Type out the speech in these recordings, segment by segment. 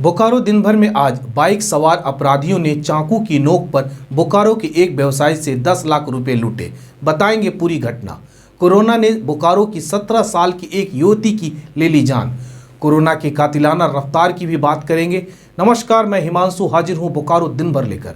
बोकारो दिन भर में आज बाइक सवार अपराधियों ने चाकू की नोक पर बोकारो के एक व्यवसायी से 10 लाख रुपए लूटे। बताएंगे पूरी घटना। कोरोना ने बोकारो की 17 साल की एक युवती की ले ली जान। कोरोना की कातिलाना रफ्तार की भी बात करेंगे। नमस्कार, मैं हिमांशु हाजिर हूं बोकारो दिन भर लेकर।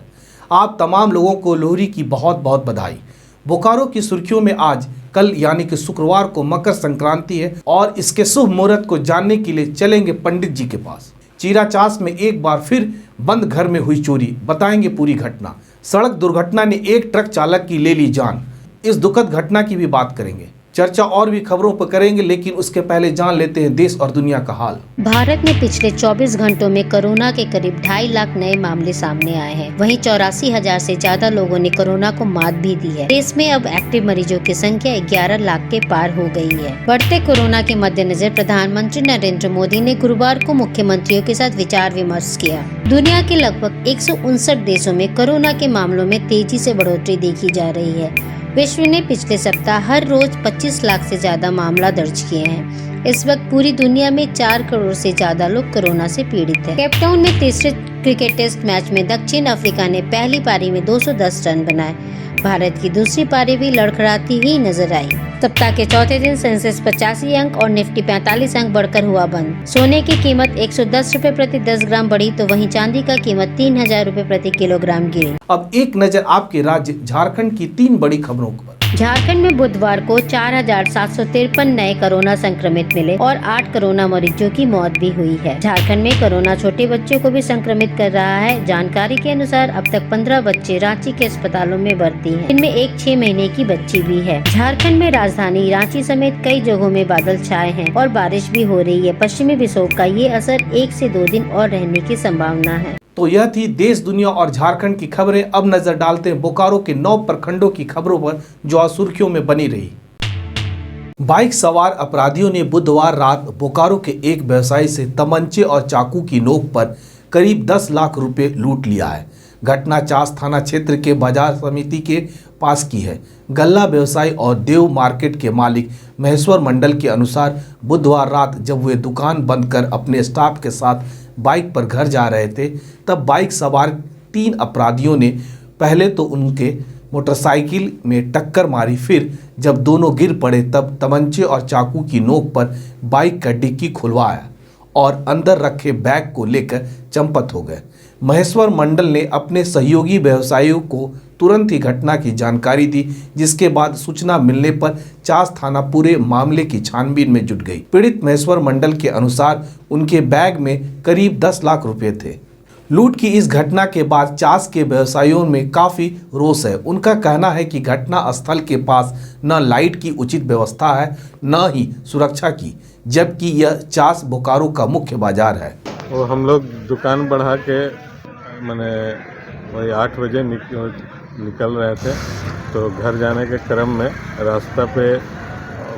आप तमाम लोगों को लोहड़ी की बहुत बहुत बधाई। बोकारो की सुर्खियों में आज कल यानी कि शुक्रवार को मकर संक्रांति है और इसके शुभ मुहूर्त को जानने के लिए चलेंगे पंडित जी के पास। चीराचास में एक बार फिर बंद घर में हुई चोरी। बताएंगे पूरी घटना। सड़क दुर्घटना ने एक ट्रक चालक की ले ली जान। इस दुखद घटना की भी बात करेंगे। चर्चा और भी खबरों पर करेंगे, लेकिन उसके पहले जान लेते हैं देश और दुनिया का हाल। भारत में पिछले 24 घंटों में कोरोना के करीब 2.5 लाख नए मामले सामने आए हैं। वहीं 84,000 से ज्यादा लोगों ने कोरोना को मात भी दी है। देश में अब एक्टिव मरीजों की संख्या 11 लाख के पार हो गई है। बढ़ते कोरोना के मद्देनजर प्रधानमंत्री नरेंद्र मोदी ने गुरुवार को मुख्यमंत्रियों के साथ विचार विमर्श किया। दुनिया के लगभग 159 देशों में कोरोना के मामलों में तेजी से बढ़ोतरी देखी जा रही है। विश्व ने पिछले सप्ताह हर रोज 25 लाख से ज्यादा मामला दर्ज किए हैं। इस वक्त पूरी दुनिया में 4 करोड़ से ज्यादा लोग कोरोना से पीड़ित हैं। केपटाउन में तीसरे क्रिकेट टेस्ट मैच में दक्षिण अफ्रीका ने पहली पारी में 210 रन बनाए। भारत की दूसरी पारी भी लड़खड़ाती ही नजर आई। सप्ताह के चौथे दिन सेंसेक्स 85 अंक और निफ्टी 45 अंक बढ़कर हुआ बंद। सोने की कीमत 110 रुपए प्रति 10 ग्राम बढ़ी, तो वहीं चांदी का कीमत 3,000 रुपए प्रति किलोग्राम गिरी। अब एक नजर आपके राज्य झारखंड की 3 बड़ी खबरों पर। झारखंड में बुधवार को 4,753 नए कोरोना संक्रमित मिले और 8 कोरोना मरीजों की मौत भी हुई है। झारखंड में कोरोना छोटे बच्चों को भी संक्रमित कर रहा है। जानकारी के अनुसार अब तक 15 बच्चे रांची के अस्पतालों में भर्ती हैं। इनमें एक 6 महीने की बच्ची भी है। झारखंड में राजधानी रांची समेत कई जगहों में बादल छाए हैं और बारिश भी हो रही है। पश्चिमी विक्षोभ का ये असर 1 से 2 दिन और रहने की संभावना है। तो यह थी देश, दुनिया और झारखंड की खबरें। अब नजर डालते हैं बोकारो के 9 प्रखंडों की खबरों पर जो आज सुर्खियों में बनी रही। बाइक सवार अपराधियों ने बुधवार रात बोकारो के एक व्यवसायी से तमंचे और चाकू की नोक पर करीब 10 लाख रुपए लूट लिया है। घटना चास थाना क्षेत्र के बाजार समिति के पास की है। गल्ला व्यवसायी और देव मार्केट के मालिक महेश्वर मंडल के अनुसार बुधवार रात जब वे दुकान बंद कर अपने स्टाफ के साथ बाइक पर घर जा रहे थे, तब बाइक सवार 3 अपराधियों ने पहले तो उनके मोटरसाइकिल में टक्कर मारी। फिर जब दोनों गिर पड़े तब तमंचे और चाकू की नोक पर बाइक का डिक्की खुलवाया और अंदर रखे बैग को लेकर चंपत हो गए। महेश्वर मंडल ने अपने सहयोगी व्यवसायियों को तुरंत ही घटना की जानकारी दी, जिसके बाद सूचना मिलने पर चास थाना पूरे मामले की छानबीन में जुट गई। पीड़ित महेश्वर मंडल के अनुसार उनके बैग में करीब 10 लाख रुपए थे। लूट की इस घटना के बाद चास के व्यवसायियों में काफी रोष है। उनका कहना है कि घटना स्थल के पास न लाइट की उचित व्यवस्था है, न ही सुरक्षा की, जबकि यह चास बोकारो का मुख्य बाजार है। वो हम लोग दुकान बढ़ा के मैंने वही 8 बजे निकल रहे थे, तो घर जाने के क्रम में रास्ता पे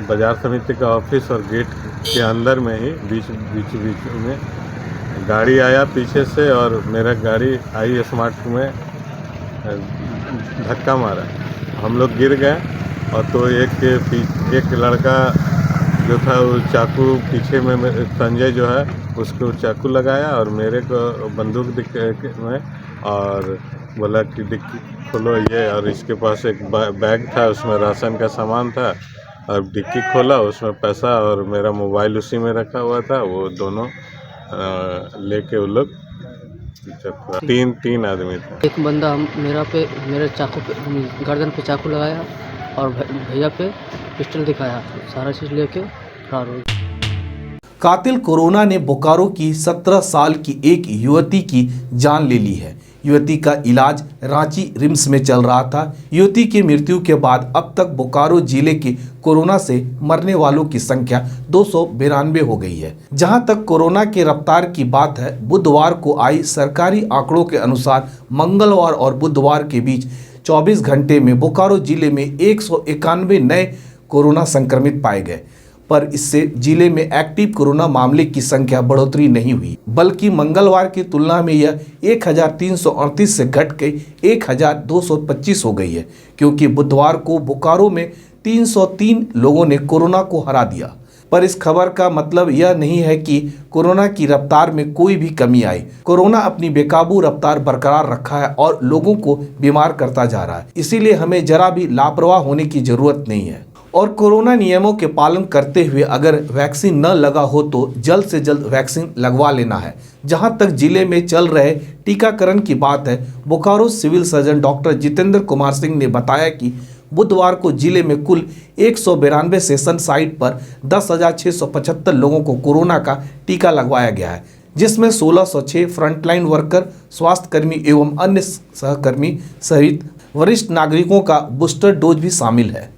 बाजार समिति का ऑफिस और गेट के अंदर में ही बीच में गाड़ी आया पीछे से और मेरा गाड़ी आई स्मार्ट में धक्का मारा। हम लोग गिर गए और तो एक लड़का जो था वो चाकू पीछे में संजय जो है उसको चाकू लगाया और मेरे को बंदूक में और बोला कि डिक्की खोलो ये, और इसके पास एक बैग था, उसमें राशन का सामान था और डिक्की खोला, उसमें पैसा और मेरा मोबाइल उसी में रखा हुआ था। वो दोनों लेके वो लोग तीन आदमी थे। एक बंदा मेरे चाकू पे गर्दन पे चाकू लगाया और भैया पे पिस्टल दिखाया, सारा चीज़ लेके फरार हो गया। कातिल कोरोना ने बोकारो की 17 साल की एक युवती की जान ले ली है। युवती का इलाज रांची रिम्स में चल रहा था। युवती की मृत्यु के बाद अब तक बोकारो जिले के कोरोना से मरने वालों की संख्या 292 हो गई है। जहां तक कोरोना के रफ्तार की बात है, बुधवार को आई सरकारी आंकड़ों के अनुसार मंगलवार और बुधवार के बीच 24 घंटे में बोकारो जिले में 191 नए कोरोना संक्रमित पाए गए, पर इससे जिले में एक्टिव कोरोना मामले की संख्या बढ़ोतरी नहीं हुई, बल्कि मंगलवार की तुलना में यह 1338 से घट के 1225 हो गई है, क्योंकि बुधवार को बोकारो में 303 लोगों ने कोरोना को हरा दिया। पर इस खबर का मतलब यह नहीं है कि कोरोना की रफ्तार में कोई भी कमी आई। कोरोना अपनी बेकाबू रफ्तार बरकरार रखा है और लोगों को बीमार करता जा रहा है। इसीलिए हमें जरा भी लापरवाह होने की जरूरत नहीं है और कोरोना नियमों के पालन करते हुए अगर वैक्सीन न लगा हो तो जल्द से जल्द वैक्सीन लगवा लेना है। जहां तक जिले में चल रहे टीकाकरण की बात है, Bokaro civil surgeon doctor Jitendra Kumar Singh ने बताया कि बुधवार को जिले में कुल 192 सेशन साइट पर 10,675 लोगों को कोरोना का टीका लगवाया गया है, जिसमें 1606 फ्रंटलाइन वर्कर, स्वास्थ्यकर्मी एवं अन्य सहकर्मी सहित वरिष्ठ नागरिकों का बूस्टर डोज भी शामिल है।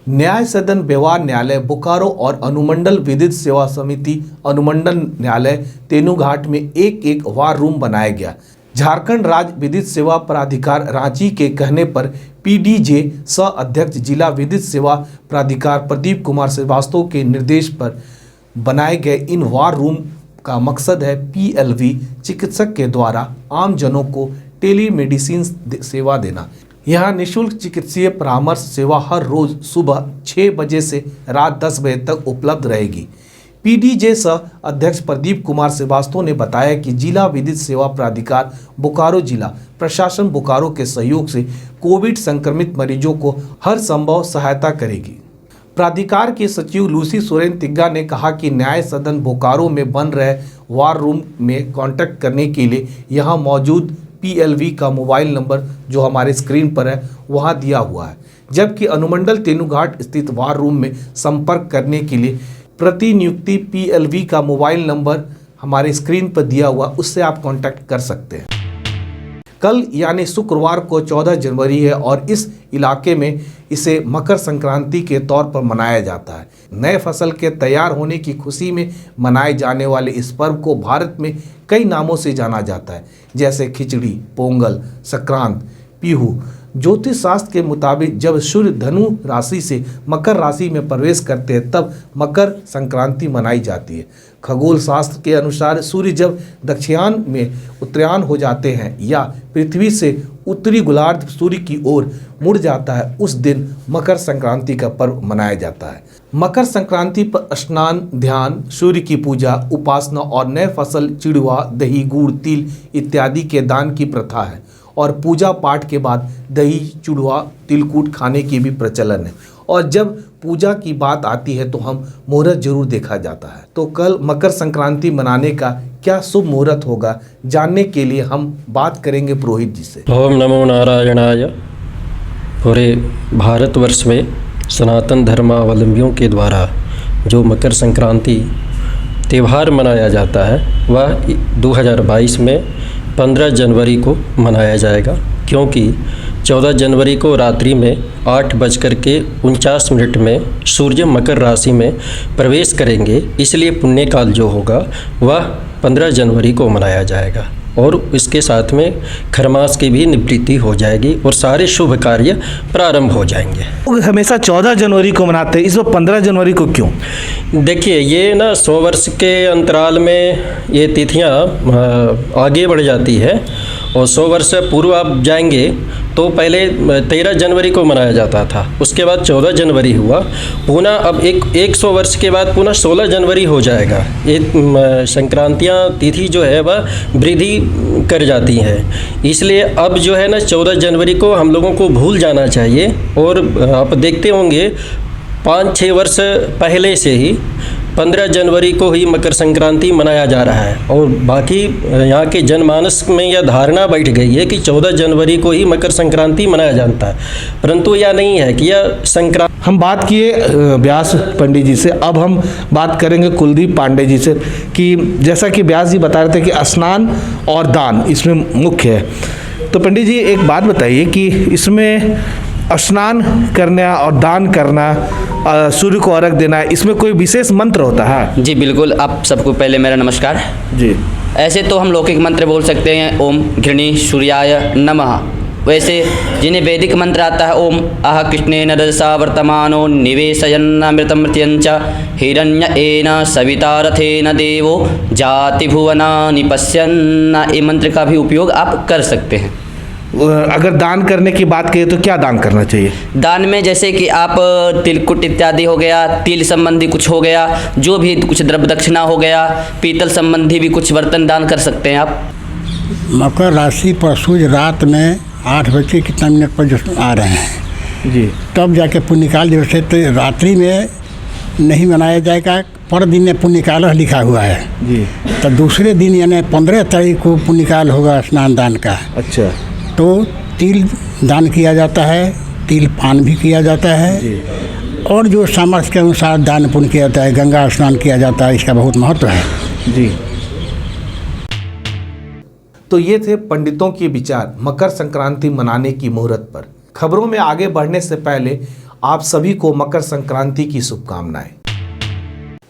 न्याय सदन व्यवहार न्यायालय बोकारो और अनुमंडल विधिक सेवा समिति अनुमंडल न्यायालय तेनुघाट में एक वार रूम बनाया गया। झारखंड राज्य विधिक सेवा प्राधिकार रांची के कहने पर पीडीजे सह अध्यक्ष जिला विधिक सेवा प्राधिकार प्रदीप कुमार श्रीवास्तव के निर्देश पर बनाए गए इन वार रूम का मकसद है पीएलवी चिकित्सक के द्वारा आम जनों को टेलीमेडिसिन सेवा देना। यहाँ निःशुल्क चिकित्सीय परामर्श सेवा हर रोज सुबह 6 बजे से रात 10 बजे तक उपलब्ध रहेगी। पीडीजे सह अध्यक्ष प्रदीप कुमार श्रीवास्तव ने बताया कि जिला विधिक सेवा प्राधिकार बोकारो जिला प्रशासन बोकारो के सहयोग से कोविड संक्रमित मरीजों को हर संभव सहायता करेगी। प्राधिकार के सचिव लूसी सोरेन तिग्गा ने कहा कि न्याय सदन बोकारो में बन रहे वार रूम में कांटेक्ट करने के लिए यहाँ मौजूद पीएलवी का मोबाइल नंबर जो हमारे स्क्रीन पर है वहाँ दिया हुआ है, जबकि अनुमंडल तेनुघाट स्थित वार रूम में संपर्क करने के लिए प्रतिनियुक्ति पीएलवी का मोबाइल नंबर हमारे स्क्रीन पर दिया हुआ, उससे आप कांटेक्ट कर सकते हैं। कल यानी शुक्रवार को 14 जनवरी है और इस इलाके में इसे मकर संक्रांति के तौर पर मनाया जाता है। नए फसल के तैयार होने की खुशी में मनाए जाने वाले इस पर्व को भारत में कई नामों से जाना जाता है, जैसे खिचड़ी, पोंगल, संक्रांत, पीहू। ज्योतिष शास्त्र के मुताबिक जब सूर्य धनु राशि से मकर राशि में प्रवेश करते हैं तब मकर संक्रांति मनाई जाती है। खगोल शास्त्र के अनुसार सूर्य जब दक्षिणायन में उत्तरायण हो जाते हैं या पृथ्वी से उत्तरी गोलार्ध सूर्य की ओर मुड़ जाता है, उस दिन मकर संक्रांति का पर्व मनाया जाता है। मकर संक्रांति पर स्नान, ध्यान, सूर्य की पूजा, उपासना और नए फसल, चिड़वा, दही, गुड़, तिल इत्यादि के दान की प्रथा है और पूजा पाठ के बाद दही, चूड़ा, तिलकूट खाने की भी प्रचलन है। और जब पूजा की बात आती है तो हम मुहूर्त जरूर देखा जाता है। तो कल मकर संक्रांति मनाने का क्या शुभ मुहूर्त होगा, जानने के लिए हम बात करेंगे पुरोहित जी से। ओम नमो नारायणाय। पूरे भारतवर्ष में सनातन धर्मावलंबियों के द्वारा जो मकर संक्रांति त्यौहार मनाया जाता है वह 2022 में 15 जनवरी को मनाया जाएगा, क्योंकि 14 जनवरी को रात्रि में 8:49 में सूर्य मकर राशि में प्रवेश करेंगे, इसलिए पुण्यकाल जो होगा वह 15 जनवरी को मनाया जाएगा और इसके साथ में खरमास की भी निवृत्ति हो जाएगी और सारे शुभ कार्य प्रारंभ हो जाएंगे। हमेशा 14 जनवरी को मनाते हैं, इस बार 15 जनवरी को क्यों? देखिए, ये ना 100 वर्ष के अंतराल में ये तिथियां आगे बढ़ जाती है और 100 वर्ष पूर्व आप जाएंगे तो पहले 13 जनवरी को मनाया जाता था, उसके बाद 14 जनवरी हुआ, पुनः अब 100 वर्ष के बाद पुनः 16 जनवरी हो जाएगा। ये संक्रांतियाँ तिथि जो है वह वृद्धि कर जाती हैं, इसलिए अब जो है ना 14 जनवरी को हम लोगों को भूल जाना चाहिए। और आप देखते होंगे 5-6 वर्ष पहले से ही 15 जनवरी को ही मकर संक्रांति मनाया जा रहा है और बाकी यहाँ के जनमानस में यह धारणा बैठ गई है कि 14 जनवरी को ही मकर संक्रांति मनाया जाता है, परंतु यह नहीं है कि यह संक्रांति। हम बात किए व्यास पंडित जी से, अब हम बात करेंगे कुलदीप पांडे जी से कि जैसा कि व्यास जी बता रहे थे कि स्नान और दान इसमें मुख्य है, तो पंडित जी एक बात बताइए कि इसमें स्नान करना और दान करना, सूर्य को अर्घ देना, इसमें कोई विशेष मंत्र होता है? जी बिल्कुल, आप सबको पहले मेरा नमस्कार जी। ऐसे तो हम लौकिक मंत्र बोल सकते हैं, ओम घृणी सूर्याय नमः। वैसे जिन्हें वैदिक मंत्र आता है, ओम आह कृष्णेन रजसा वर्तमानो निवेशयन्नमृतं मृत्यञ्च हिरण्येन सविता रथेन देवो जाति भुवनानि पश्यन्। ये मंत्र का भी उपयोग आप कर सकते हैं। अगर दान करने की बात करें तो क्या दान करना चाहिए? दान में जैसे कि आप तिलकुट इत्यादि हो गया, तिल संबंधी कुछ हो गया, जो भी कुछ द्रव्य दक्षिणा हो गया, पीतल संबंधी भी कुछ बर्तन दान कर सकते हैं आप। मकर राशि परसों रात में 8 बजे कितना मिनट पर जो आ रहे हैं जी, तब जाके पुण्यकाल दिवस है, तो रात्रि में नहीं मनाया जाएगा, पर दिन में पुण्यकाल लिखा हुआ है जी। तो दूसरे दिन यानी 15 तारीख को पुण्यकाल होगा स्नान दान का। अच्छा, तो तिल दान किया जाता है, तिल पान भी किया जाता है जी। और जो सामर्थ्य के अनुसार दान पुण्य किया जाता है, गंगा स्नान किया जाता है, इसका बहुत महत्व है जी। तो ये थे पंडितों के विचार मकर संक्रांति मनाने की मुहूर्त पर। खबरों में आगे बढ़ने से पहले आप सभी को मकर संक्रांति की शुभकामनाएं।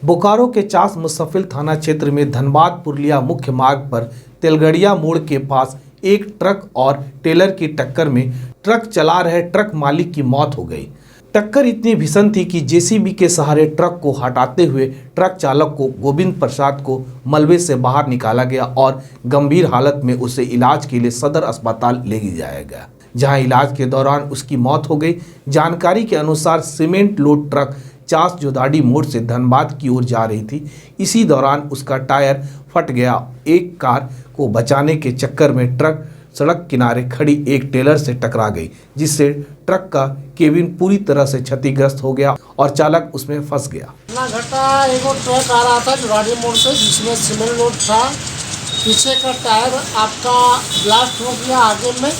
बोकारो के चास मुसफिल थाना क्षेत्र में धनबाद पुरलिया मुख्य मार्ग पर तेलगड़िया मोड़ के पास एक ट्रक और टेलर की टक्कर में ट्रक चला रहे ट्रक मालिक की मौत हो गई। टक्कर इतनी भीषण थी कि जेसीबी के सहारे ट्रक को हटाते हुए ट्रक चालक को गोविंद प्रसाद को मलबे से बाहर निकाला गया और गंभीर हालत में उसे इलाज के लिए सदर अस्पताल ले जाया गया, जहां इलाज के दौरान उसकी मौत हो गई। जानकारी के अनुसार सीमेंट लोड ट्रक चास जोदाड़ी मोड़ से धनबाद की ओर जा रही थी। इसी दौरान उसका टायर फट गया। एक कार को बचाने के चक्कर में ट्रक सड़क किनारे खड़ी एक टेलर से टकरा गई, जिससे ट्रक का केबिन पूरी तरह से क्षतिग्रस्त हो गया और चालक उसमें फंस गया। घटा एगो ट्रक आ रहा था जोराड़ी मोड़ से, जिसमें सीमेंट लोड था। पीछे का टायर आपका ब्लास्ट हो गया। आगे में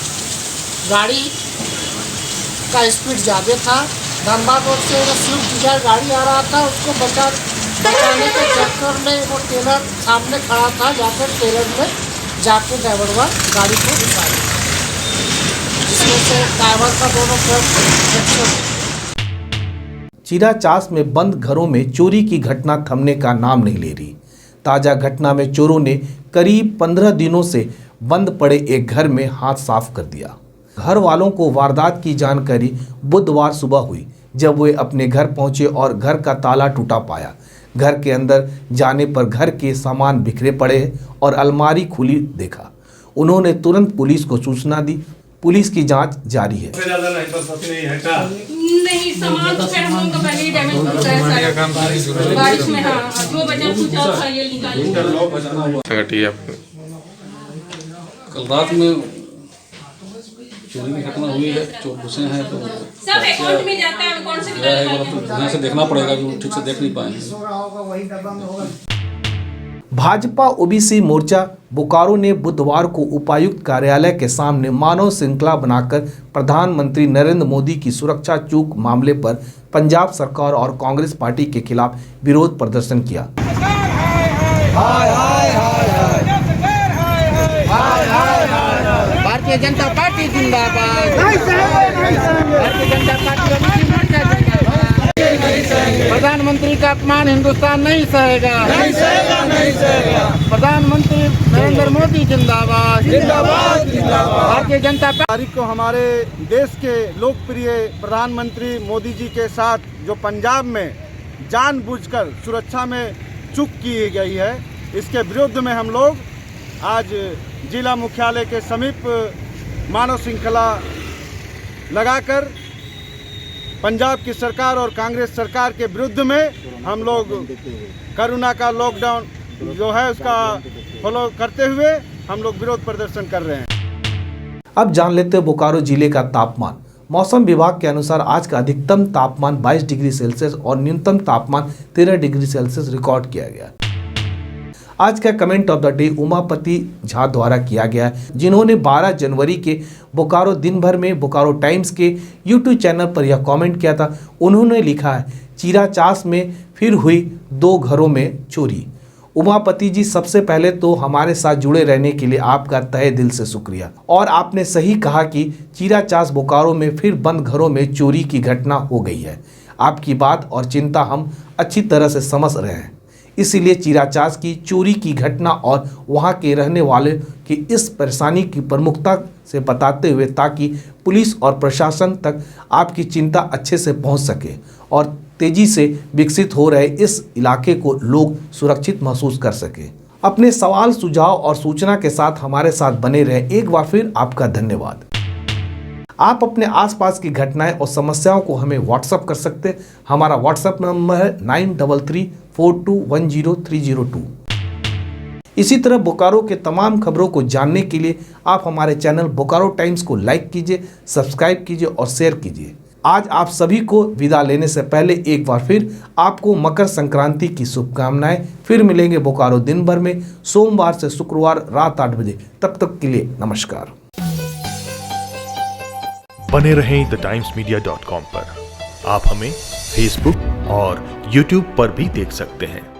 गाड़ी का स्पीड ज़्यादा था। धनबाद रोड से स्विफ्ट डिजायर गाड़ी आ रहा था, उसको बचाने के चक्कर में वो टेलर सामने खड़ा था, जाकर टेलर में जाके ड्राइवर गाड़ी को उठा लिया, जिसमें से ड्राइवर का दोनों फ्रैक्चर। चीरा चास में बंद घरों में चोरी की घटना थमने का नाम नहीं ले रही। ताजा घटना में चोरों ने करीब 15 दिनों से बंद पड़े एक घर में हाथ साफ कर दिया। घर वालों को वारदात की जानकारी बुधवार सुबह हुई, जब वे अपने घर पहुंचे और घर का ताला टूटा पाया। घर के अंदर जाने पर घर के सामान बिखरे पड़े और अलमारी खुली देखा। उन्होंने तुरंत पुलिस को सूचना दी। पुलिस की जांच जारी है। नहीं, सामान तो फिर हम लोग का पहले ही डैमेज हो चुका है सर। बारिश में हाँ, जो बचा कुचा था ये निकालिए। कल रात में चोरी की घटना हुई है, चोर घुसे हैं, तो सब अकाउंट में जाता है, कौन से यहाँ से देखना पड़ेगा, जो ठीक से देख नहीं पाएंगे। भाजपा ओबीसी मोर्चा बोकारो ने बुधवार को उपायुक्त कार्यालय के सामने मानव श्रृंखला बनाकर प्रधानमंत्री नरेंद्र मोदी की सुरक्षा चूक मामले पर पंजाब सरकार और कांग्रेस पार्टी के खिलाफ विरोध प्रदर्शन किया। भारतीय जनता पार्टी जिंदाबाद। भारतीय जनता पार्टी प्रधानमंत्री का अपमान हिंदुस्तान नहीं सहेगा। प्रधानमंत्री नरेंद्र मोदी जिंदाबाद। भारतीय जनता पार्टी को हमारे देश के लोकप्रिय प्रधानमंत्री मोदी जी के साथ जो पंजाब में जानबूझकर सुरक्षा में चूक की गई है, इसके विरुद्ध में हम लोग आज जिला मुख्यालय के समीप मानव श्रृंखला लगाकर पंजाब की सरकार और कांग्रेस सरकार के विरुद्ध में हम लोग कोरोना का लॉकडाउन जो है उसका फॉलो करते हुए हम लोग विरोध प्रदर्शन कर रहे हैं। अब जान लेते हैं बोकारो जिले का तापमान। मौसम विभाग के अनुसार आज का अधिकतम तापमान 22 डिग्री सेल्सियस और न्यूनतम तापमान 13 डिग्री सेल्सियस रिकॉर्ड किया गया। आज का comment of the day Umapati Jha द्वारा किया गया, जिन्होंने 12 जनवरी के बोकारो दिन भर में बोकारो टाइम्स के यूट्यूब चैनल पर यह कमेंट किया था। उन्होंने लिखा है, चीरा चास में फिर हुई 2 घरों में चोरी। उमापति जी, सबसे पहले तो हमारे साथ जुड़े रहने के लिए आपका तहे दिल से शुक्रिया। और आपने सही कहा कि चीरा चास बोकारो में फिर बंद घरों में चोरी की घटना हो गई है। आपकी बात और चिंता हम अच्छी तरह से समझ रहे हैं, इसीलिए चीरा चास की चोरी की घटना और वहां के रहने वाले की इस परेशानी की प्रमुखता से बताते हुए, ताकि पुलिस और प्रशासन तक आपकी चिंता अच्छे से पहुंच सके और तेजी से विकसित हो रहे इस इलाके को लोग सुरक्षित महसूस कर सके। अपने सवाल, सुझाव और सूचना के साथ हमारे साथ बने रहे। एक बार फिर आपका धन्यवाद। आप अपने आसपास की घटनाएं और समस्याओं को हमें व्हाट्सअप कर सकते हैं। हमारा व्हाट्सअप नंबर है 9334210302। इसी तरह बोकारो के तमाम खबरों को जानने के लिए आप हमारे चैनल बोकारो टाइम्स को लाइक कीजिए, सब्सक्राइब कीजिए और शेयर कीजिए। आज आप सभी को विदा लेने से पहले एक बार फिर आपको मकर संक्रांति की शुभकामनाएं। फिर मिलेंगे बोकारो दिन भर में सोमवार से शुक्रवार रात 8 बजे। तब तक के लिए नमस्कार। बने रहें thetimesmedia.com पर। आप हमें फेसबुक और यूट्यूब पर भी देख सकते हैं।